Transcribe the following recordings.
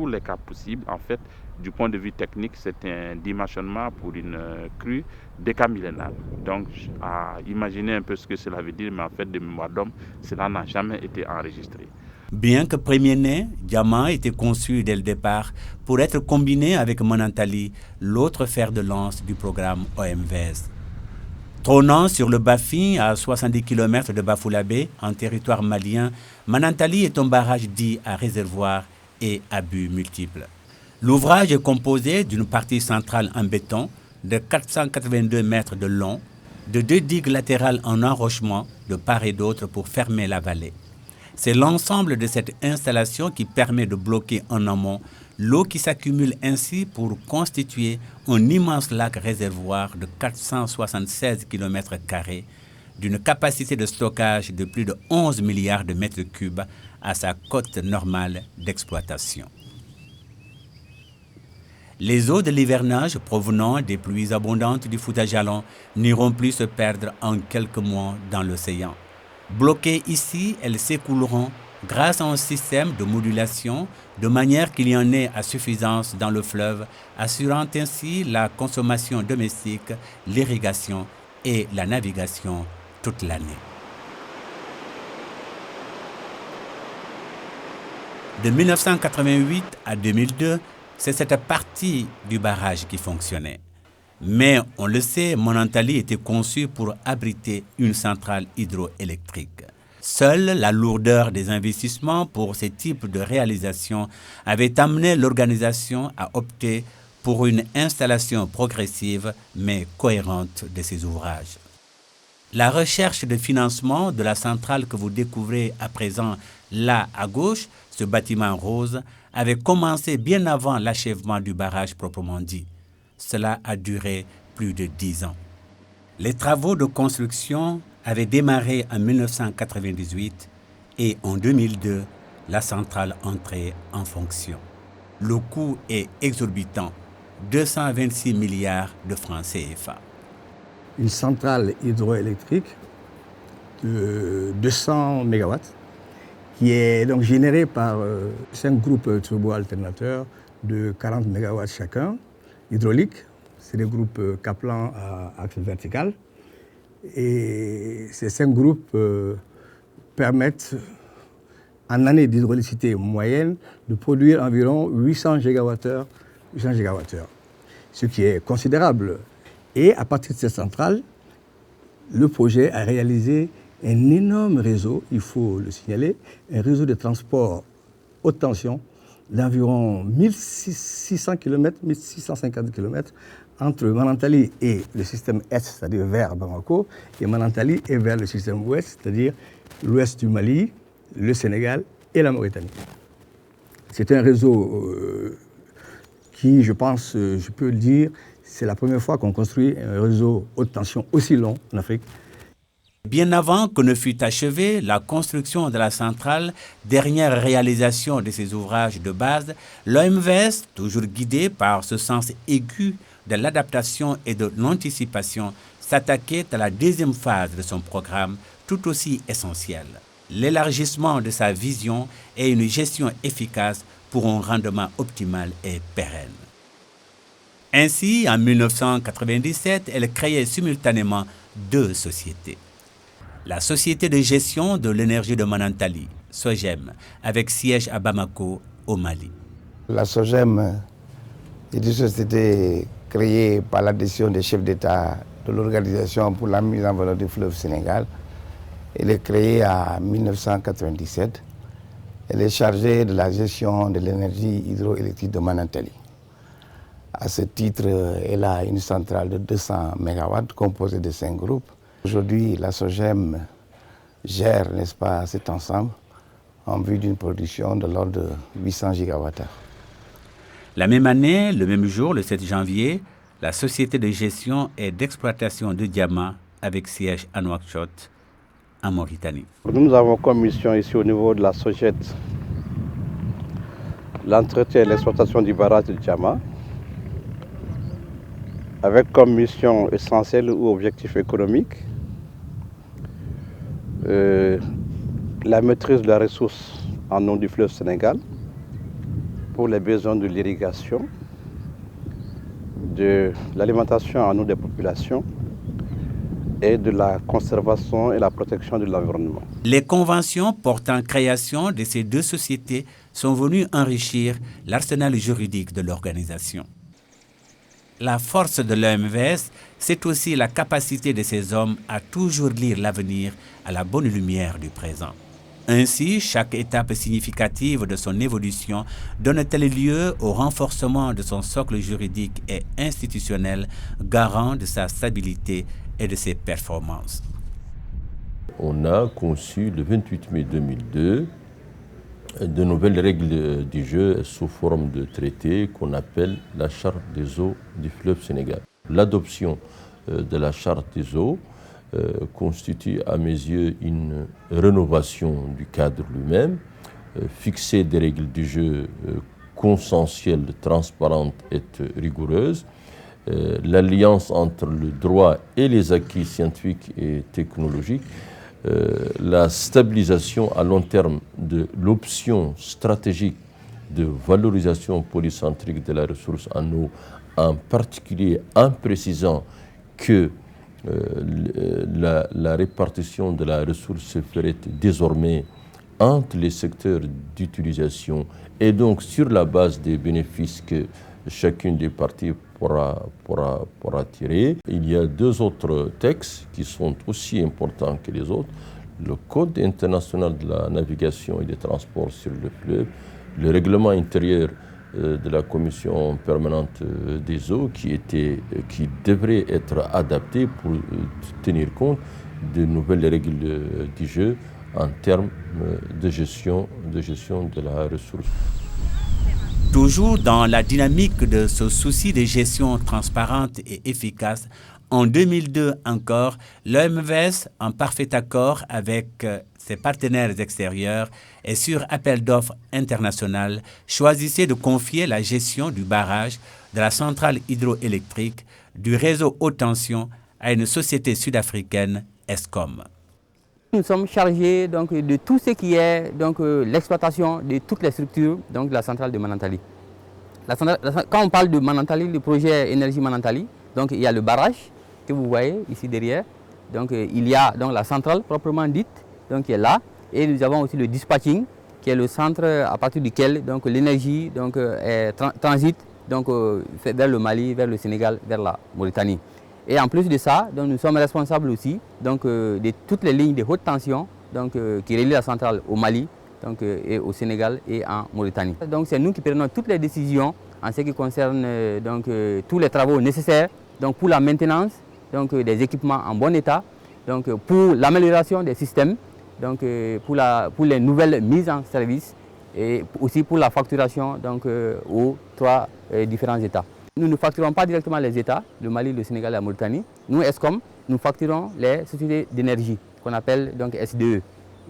Tous les cas possibles, en fait, du point de vue technique, c'est un dimensionnement pour une crue décamillénale. Donc, à imaginer un peu ce que cela veut dire, mais en fait, de mémoire d'homme, cela n'a jamais été enregistré. Bien que premier-né, Diama était conçu dès le départ pour être combiné avec Manantali, l'autre fer de lance du programme OMVS. Trônant sur le Bafi, à 70 km de Bafoullabé, en territoire malien, Manantali est un barrage dit à réservoir et à buts multiples. L'ouvrage est composé d'une partie centrale en béton de 482 mètres de long, de 2 digues latérales en enrochement de part et d'autre pour fermer la vallée. C'est l'ensemble de cette installation qui permet de bloquer en amont l'eau qui s'accumule ainsi pour constituer un immense lac réservoir de 476 km² d'une capacité de stockage de plus de 11 milliards de mètres cubes à sa cote normale d'exploitation. Les eaux de l'hivernage provenant des pluies abondantes du Fouta-Djallon n'iront plus se perdre en quelques mois dans l'océan. Bloquées ici, elles s'écouleront grâce à un système de modulation de manière qu'il y en ait à suffisance dans le fleuve, assurant ainsi la consommation domestique, l'irrigation et la navigation toute l'année. De 1988 à 2002, c'est cette partie du barrage qui fonctionnait. Mais on le sait, Manantali était conçu pour abriter une centrale hydroélectrique. Seule la lourdeur des investissements pour ce type de réalisation avait amené l'organisation à opter pour une installation progressive mais cohérente de ces ouvrages. La recherche de financement de la centrale que vous découvrez à présent là à gauche, ce bâtiment rose, avait commencé bien avant l'achèvement du barrage proprement dit. Cela a duré plus de 10 ans. Les travaux de construction avaient démarré en 1998 et en 2002, la centrale entrait en fonction. Le coût est exorbitant, 226 milliards de francs CFA. Une centrale hydroélectrique de 200 MW qui est donc générée par 5 groupes turbo-alternateurs de 40 MW chacun, hydrauliques. C'est des groupes Kaplan à axe vertical. Et ces 5 groupes permettent, en année d'hydraulicité moyenne, de produire environ 800 gigawattheures, ce qui est considérable. Et à partir de cette centrale, le projet a réalisé un énorme réseau, il faut le signaler, un réseau de transport haute tension d'environ 1600 km, 1650 km entre Manantali et le système Est, c'est-à-dire vers Bamako, et Manantali et vers le système Ouest, c'est-à-dire l'Ouest du Mali, le Sénégal et la Mauritanie. C'est un réseau qui, je pense, je peux le dire, c'est la première fois qu'on construit un réseau haute tension aussi long en Afrique. Bien avant que ne fût achevée la construction de la centrale, dernière réalisation de ces ouvrages de base, l'OMVS, toujours guidé par ce sens aigu de l'adaptation et de l'anticipation, s'attaquait à la deuxième phase de son programme, tout aussi essentielle, l'élargissement de sa vision et une gestion efficace pour un rendement optimal et pérenne. Ainsi, en 1997, elle créait simultanément 2 sociétés. La Société de gestion de l'énergie de Manantali, SOGEM, avec siège à Bamako, au Mali. La SOGEM est une société créée par la décision des chefs d'État de l'Organisation pour la mise en valeur du fleuve Sénégal. Elle est créée en 1997. Elle est chargée de la gestion de l'énergie hydroélectrique de Manantali. À ce titre, elle a une centrale de 200 MW composée de 5 groupes. Aujourd'hui, la SOGEM gère, n'est-ce pas, cet ensemble en vue d'une production de l'ordre de 800 gigawattheures. La même année, le même jour, le 7 janvier, la société de gestion et d'exploitation de diamants avec siège à Nouakchott, en Mauritanie. Nous avons comme mission ici au niveau de la SOGET l'entretien et l'exploitation du barrage de diamants, avec comme mission essentielle ou objectif économique la maîtrise de la ressource en eau du fleuve Sénégal pour les besoins de l'irrigation, de l'alimentation en eau des populations et de la conservation et la protection de l'environnement. Les conventions portant création de ces deux sociétés sont venues enrichir l'arsenal juridique de l'organisation. La force de l'OMVS, c'est aussi la capacité de ces hommes à toujours lire l'avenir à la bonne lumière du présent. Ainsi, chaque étape significative de son évolution donne-t-elle lieu au renforcement de son socle juridique et institutionnel, garant de sa stabilité et de ses performances. On a conçu le 28 mai 2002 de nouvelles règles du jeu sous forme de traité qu'on appelle la Charte des eaux du fleuve Sénégal. L'adoption de la Charte des eaux constitue à mes yeux une rénovation du cadre lui-même, fixer des règles du jeu consensuelles, transparentes et rigoureuses, l'alliance entre le droit et les acquis scientifiques et technologiques, la stabilisation à long terme de l'option stratégique de valorisation polycentrique de la ressource en eau, en particulier en précisant que la répartition de la ressource se ferait désormais entre les secteurs d'utilisation et donc sur la base des bénéfices que chacune des parties pourra tirer. Il y a deux autres textes qui sont aussi importants que les autres. Le Code international de la navigation et des transports sur le fleuve, le règlement intérieur de la Commission permanente des eaux qui devrait être adapté pour tenir compte de nouvelles règles du jeu en termes de gestion de la ressource. Toujours dans la dynamique de ce souci de gestion transparente et efficace, en 2002 encore, l'OMVS, en parfait accord avec ses partenaires extérieurs et sur appel d'offres international, choisissait de confier la gestion du barrage, de la centrale hydroélectrique, du réseau haute tension à une société sud-africaine, Eskom. Nous sommes chargés donc, de tout ce qui est l'exploitation de toutes les structures de la centrale de Manantali. Quand on parle de Manantali, le projet Énergie Manantali, donc, il y a le barrage que vous voyez ici derrière. Donc, il y a la centrale proprement dite qui est là. Et nous avons aussi le dispatching qui est le centre à partir duquel l'énergie transite vers le Mali, vers le Sénégal, vers la Mauritanie. Et en plus de ça, nous sommes responsables aussi de toutes les lignes de haute tension qui relient la centrale au Mali, et au Sénégal et en Mauritanie. Donc c'est nous qui prenons toutes les décisions en ce qui concerne tous les travaux nécessaires pour la maintenance des équipements en bon état, pour l'amélioration des systèmes, pour les nouvelles mises en service et aussi pour la facturation aux trois différents États. Nous ne facturons pas directement les États, le Mali, le Sénégal et la Mauritanie. Nous, Eskom, nous facturons les sociétés d'énergie qu'on appelle SDE.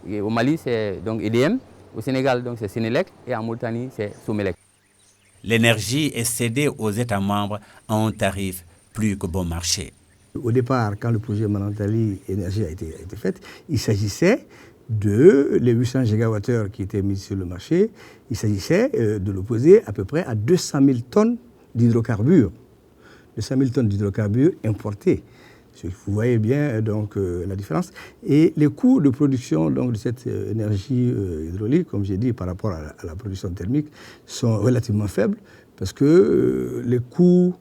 Et au Mali, c'est EDM, au Sénégal, c'est Sénélec et en Mauritanie, c'est Somelec. L'énergie est cédée aux États membres à un tarif plus que bon marché. Au départ, quand le projet Manantali Énergie a été fait, il s'agissait de les 800 gigawattheures qui étaient mis sur le marché, il s'agissait de l'opposer à peu près à 200 000 tonnes d'hydrocarbures. 200 000 tonnes d'hydrocarbures importés. Vous voyez bien la différence. Et les coûts de production de cette énergie hydraulique, comme j'ai dit, par rapport à la production thermique, sont relativement faibles parce que les coûts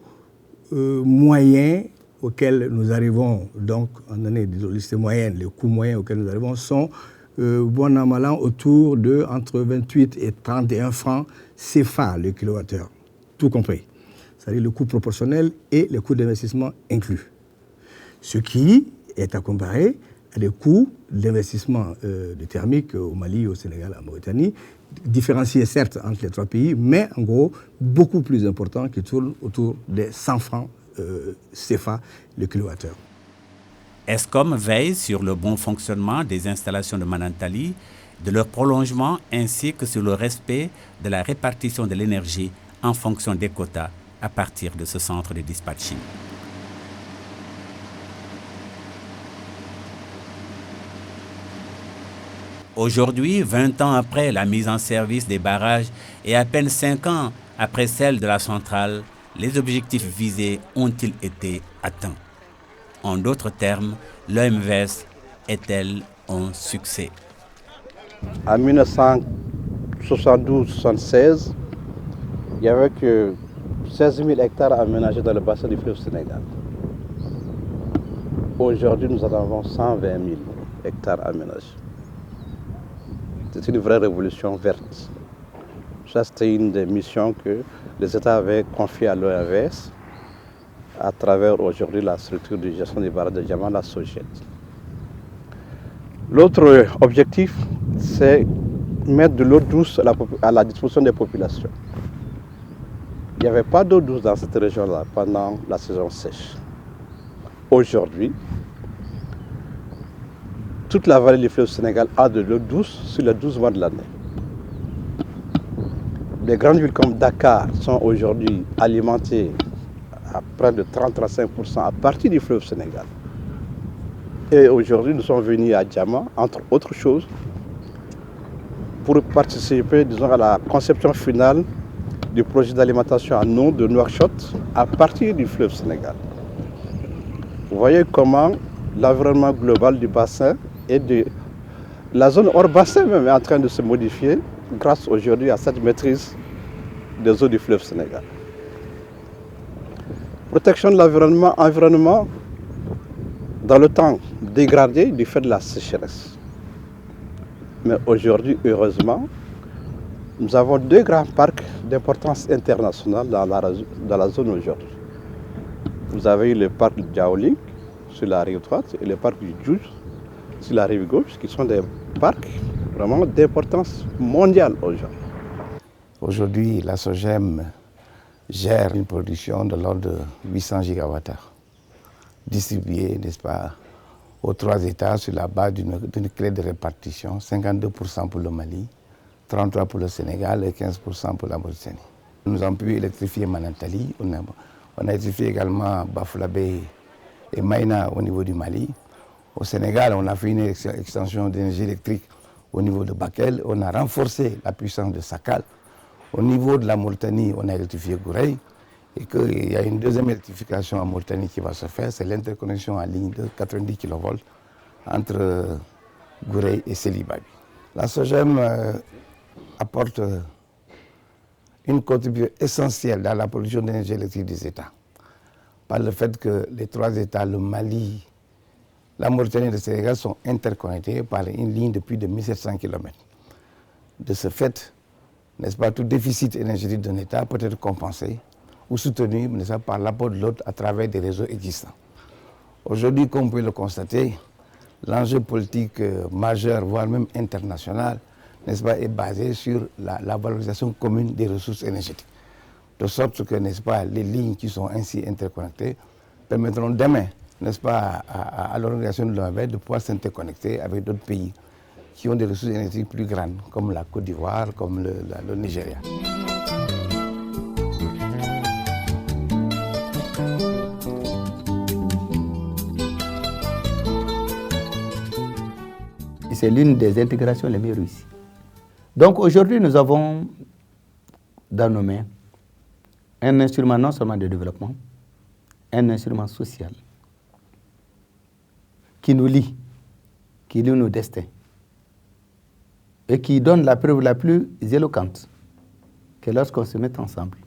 moyens auxquels nous arrivons, en année d'hydrolyse moyenne, les coûts moyens auxquels nous arrivons sont, bon an mal an, autour de entre 28 et 31 francs CFA le kilowattheure, tout compris. C'est-à-dire le coût proportionnel et le coût d'investissement inclus. Ce qui est à comparer à des coûts d'investissement de thermique au Mali, au Sénégal, en Mauritanie, différenciés certes entre les trois pays, mais en gros beaucoup plus importants qui tournent autour des 100 francs CFA le kilowattheure. Eskom veille sur le bon fonctionnement des installations de Manantali, de leur prolongement ainsi que sur le respect de la répartition de l'énergie en fonction des quotas à partir de ce centre de dispatching. Aujourd'hui, 20 ans après la mise en service des barrages et à peine 5 ans après celle de la centrale, les objectifs visés ont-ils été atteints? En d'autres termes, l'OMVS est-elle un succès? En 1972-76, il n'y avait que 16 000 hectares aménagés dans le bassin du fleuve Sénégal. Aujourd'hui, nous en avons 120 000 hectares aménagés. C'est une vraie révolution verte. Ça, c'était une des missions que les États avaient confiées à l'OMVS à travers aujourd'hui la structure de gestion des barrages de Diama, la SOGED. L'autre objectif, c'est mettre de l'eau douce à la disposition des populations. Il n'y avait pas d'eau douce dans cette région-là pendant la saison sèche. Aujourd'hui, toute la vallée du fleuve Sénégal a de l'eau douce sur les 12 mois de l'année. Les grandes villes comme Dakar sont aujourd'hui alimentées à près de 30-35% à partir du fleuve Sénégal. Et aujourd'hui, nous sommes venus à Diama, entre autres choses, pour participer, disons, à la conception finale du projet d'alimentation en eau de Nouakchott à partir du fleuve Sénégal. Vous voyez comment l'environnement global du bassin et de la zone hors bassin même est en train de se modifier grâce aujourd'hui à cette maîtrise des eaux du fleuve Sénégal. Protection de l'environnement dans le temps dégradé du fait de la sécheresse. Mais aujourd'hui, heureusement, nous avons deux grands parcs d'importance internationale dans la zone aujourd'hui. Vous avez eu le parc de Djaoling sur la rive droite et le parc du Djoudj sur la rive gauche, qui sont des parcs vraiment d'importance mondiale aujourd'hui. Aujourd'hui, la SOGEM gère une production de l'ordre de 800 gigawattheures, distribuée, n'est-ce pas, aux 3 États sur la base d'une clé de répartition, 52% pour le Mali, 33% pour le Sénégal et 15% pour la Mauritanie. Nous avons pu électrifier Manantali, on a électrifié également Bafoulabé et Maïna au niveau du Mali. Au Sénégal, on a fait une extension d'énergie électrique au niveau de Bakel, on a renforcé la puissance de Sakal. Au niveau de la Mauritanie, on a électrifié Goureil et qu'il y a une deuxième électrification en Mauritanie qui va se faire, c'est l'interconnexion en ligne de 90 kV entre Goureil et Sélibabi. La SOGEM apporte une contribution essentielle dans la production d'énergie électrique des États, par le fait que les 3 États, le Mali, la Mauritanie et le Sénégal sont interconnectés par une ligne de plus de 1700 km. De ce fait, n'est-ce pas, tout déficit énergétique d'un État peut être compensé ou soutenu, n'est-ce pas, par l'apport de l'autre à travers des réseaux existants. Aujourd'hui, comme vous pouvez le constater, l'enjeu politique majeur, voire même international, n'est-ce pas, est basé sur la valorisation commune des ressources énergétiques. De sorte que, n'est-ce pas, les lignes qui sont ainsi interconnectées permettront demain, n'est-ce pas, à l'organisation de l'OMVS de pouvoir s'interconnecter avec d'autres pays qui ont des ressources énergétiques plus grandes, comme la Côte d'Ivoire, comme le Nigeria. C'est l'une des intégrations les mieux réussies. Donc aujourd'hui, nous avons dans nos mains un instrument non seulement de développement, un instrument social qui nous lie, qui lie nos destins et qui donne la preuve la plus éloquente que lorsqu'on se met ensemble,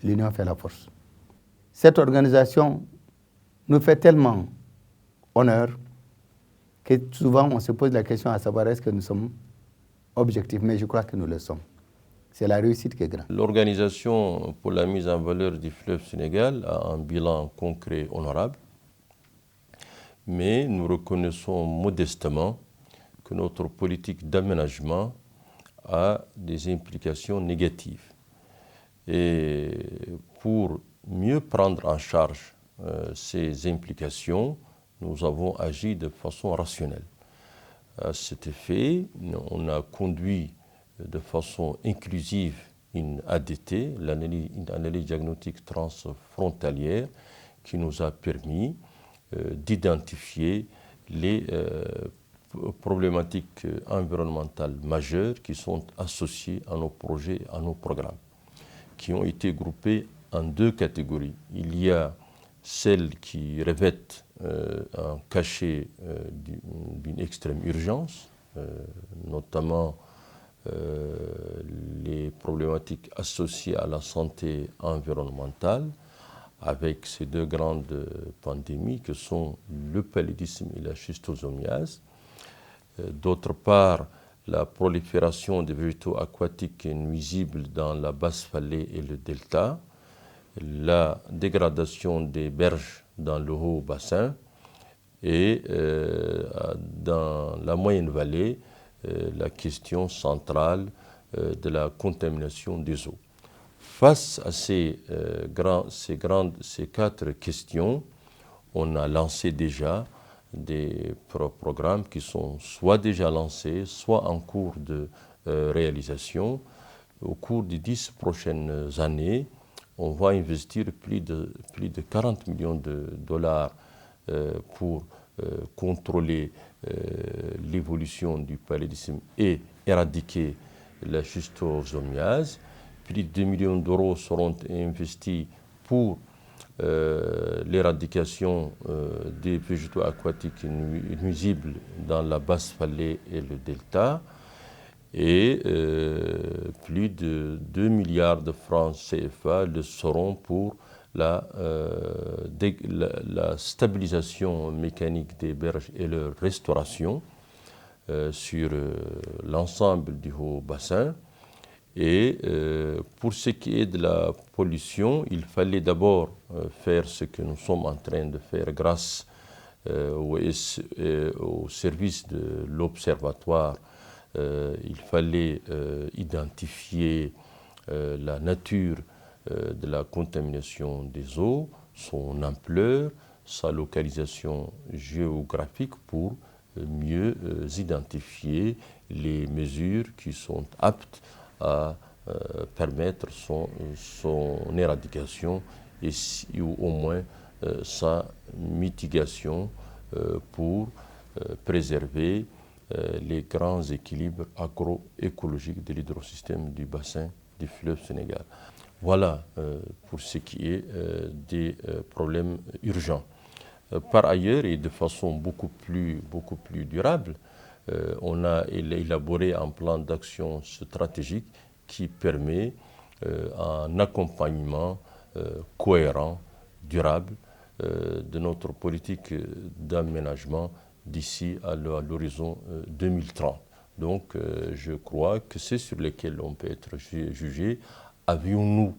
l'union fait la force. Cette organisation nous fait tellement honneur que souvent on se pose la question à savoir est-ce que nous sommes objectifs, mais je crois que nous le sommes. C'est la réussite qui est grande. L'Organisation pour la mise en valeur du fleuve Sénégal a un bilan concret honorable, mais nous reconnaissons modestement que notre politique d'aménagement a des implications négatives. Et pour mieux prendre en charge ces implications, nous avons agi de façon rationnelle. À cet effet, on a conduit de façon inclusive une ADT, une analyse diagnostique transfrontalière, qui nous a permis d'identifier les problématiques environnementales majeures qui sont associées à nos projets, à nos programmes, qui ont été groupées en deux catégories. Il y a celles qui revêtent un cachet d'une extrême urgence, notamment les problématiques associées à la santé environnementale, avec ces deux grandes pandémies que sont le paludisme et la schistosomiase. D'autre part, la prolifération des végétaux aquatiques nuisibles dans la basse vallée et le delta, la dégradation des berges dans le haut bassin et dans la moyenne vallée, la question centrale de la contamination des eaux. Face à ces quatre questions, on a lancé déjà des programmes qui sont soit déjà lancés, soit en cours de réalisation. Au cours des 10 prochaines années, on va investir plus de 40 millions de dollars pour contrôler l'évolution du paludisme et éradiquer la schistosomiase. Plus de 2 millions d'euros seront investis pour l'éradication des végétaux aquatiques nuisibles dans la basse vallée et le delta. Et plus de 2 milliards de francs CFA le seront pour la stabilisation mécanique des berges et leur restauration sur l'ensemble du haut bassin. Et pour ce qui est de la pollution, il fallait d'abord faire ce que nous sommes en train de faire grâce au service de l'Observatoire. Il fallait identifier la nature de la contamination des eaux, son ampleur, sa localisation géographique pour mieux identifier les mesures qui sont aptes à permettre son éradication et ou au moins sa mitigation pour préserver les grands équilibres agroécologiques de l'hydrosystème du bassin du fleuve Sénégal. Voilà pour ce qui est des problèmes urgents. Par ailleurs, et de façon beaucoup plus durable, on a élaboré un plan d'action stratégique qui permet un accompagnement cohérent, durable de notre politique d'aménagement d'ici à l'horizon 2030. Donc je crois que c'est sur lesquels on peut être jugé. Avions-nous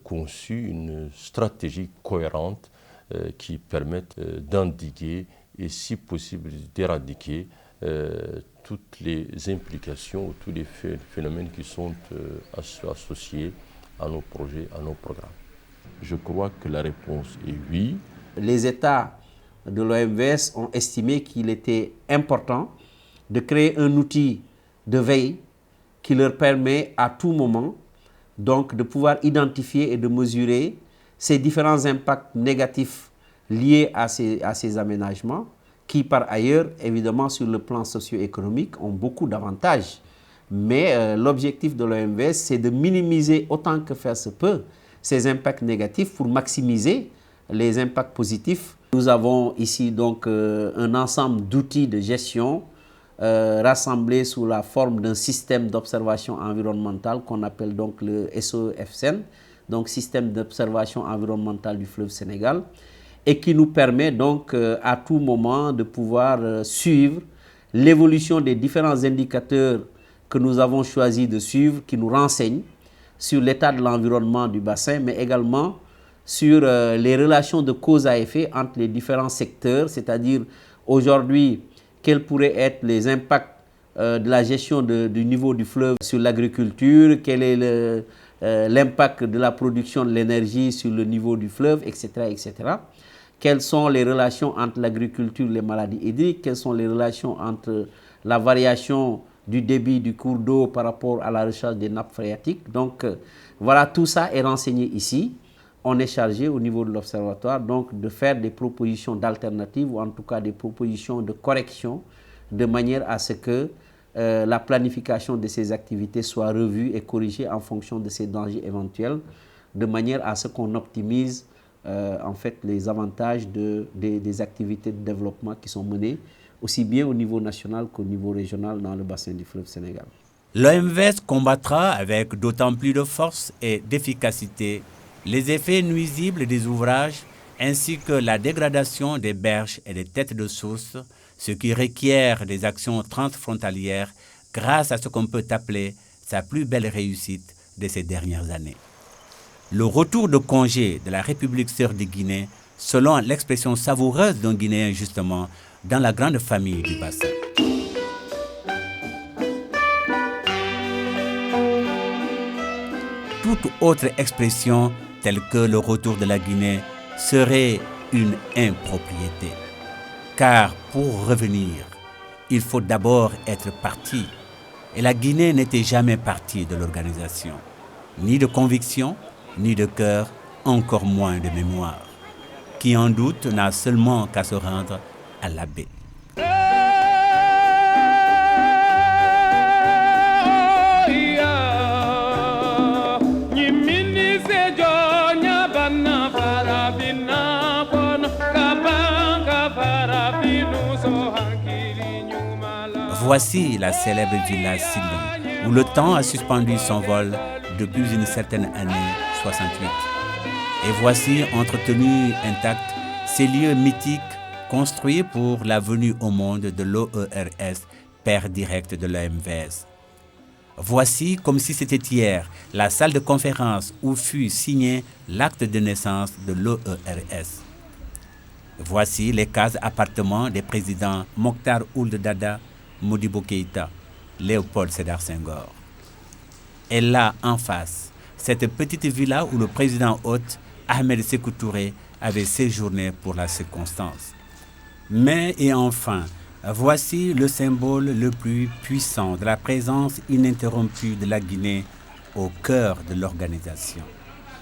conçu une stratégie cohérente qui permette d'endiguer et si possible d'éradiquer toutes les implications, tous les phénomènes qui sont associés à nos projets, à nos programmes? Je crois que la réponse est oui. Les États de l'OMVS ont estimé qu'il était important de créer un outil de veille qui leur permet à tout moment donc de pouvoir identifier et de mesurer ces différents impacts négatifs liés à ces aménagements qui par ailleurs, évidemment, sur le plan socio-économique, ont beaucoup d'avantages. Mais l'objectif de l'OMVS, c'est de minimiser autant que faire se peut ces impacts négatifs pour maximiser les impacts positifs. Nous avons ici donc un ensemble d'outils de gestion rassemblés sous la forme d'un système d'observation environnementale qu'on appelle donc le SOFSEN, donc système d'observation environnementale du fleuve Sénégal, et qui nous permet donc à tout moment de pouvoir suivre l'évolution des différents indicateurs que nous avons choisi de suivre, qui nous renseignent sur l'état de l'environnement du bassin, mais également sur les relations de cause à effet entre les différents secteurs, c'est-à-dire aujourd'hui, quels pourraient être les impacts de la gestion du niveau du fleuve sur l'agriculture, quel est l'impact de la production de l'énergie sur le niveau du fleuve, etc., etc. Quelles sont les relations entre l'agriculture et les maladies hydriques, quelles sont les relations entre la variation du débit du cours d'eau par rapport à la recharge des nappes phréatiques. Donc voilà, tout ça est renseigné ici. On est chargé au niveau de l'Observatoire donc de faire des propositions d'alternatives ou en tout cas des propositions de correction de manière à ce que la planification de ces activités soit revue et corrigée en fonction de ces dangers éventuels, de manière à ce qu'on optimise en fait les avantages des activités de développement qui sont menées aussi bien au niveau national qu'au niveau régional dans le bassin du fleuve Sénégal. L'OMVS combattra avec d'autant plus de force et d'efficacité les effets nuisibles des ouvrages ainsi que la dégradation des berges et des têtes de source, ce qui requiert des actions transfrontalières grâce à ce qu'on peut appeler sa plus belle réussite de ces dernières années. Le retour de congé de la République sœur de Guinée, selon l'expression savoureuse d'un Guinéen justement, dans la grande famille du bassin. Toute autre expression telle que le retour de la Guinée serait une impropriété. Car pour revenir, il faut d'abord être parti. Et la Guinée n'était jamais partie de l'organisation. Ni de conviction, ni de cœur, encore moins de mémoire. Qui en doute n'a seulement qu'à se rendre à la baie. Voici la célèbre villa Sili, où le temps a suspendu son vol depuis une certaine année 68. Et voici entretenus intacts ces lieux mythiques construits pour la venue au monde de l'OERS, père direct de l'OMVS. Voici, comme si c'était hier, la salle de conférence où fut signé l'acte de naissance de l'OERS. Voici les cases-appartements des présidents Mokhtar Ould Dada, Modibo Keïta, Léopold Sédar Senghor. Et là, en face, cette petite villa où le président hôte, Ahmed Sékou Touré, avait séjourné pour la circonstance. Mais et enfin, voici le symbole le plus puissant de la présence ininterrompue de la Guinée au cœur de l'organisation.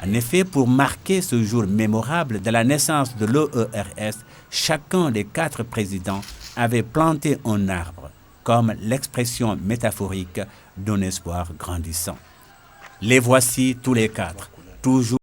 En effet, pour marquer ce jour mémorable de la naissance de l'OERS, chacun des 4 présidents avait planté un arbre, comme l'expression métaphorique d'un espoir grandissant. Les voici tous les 4, toujours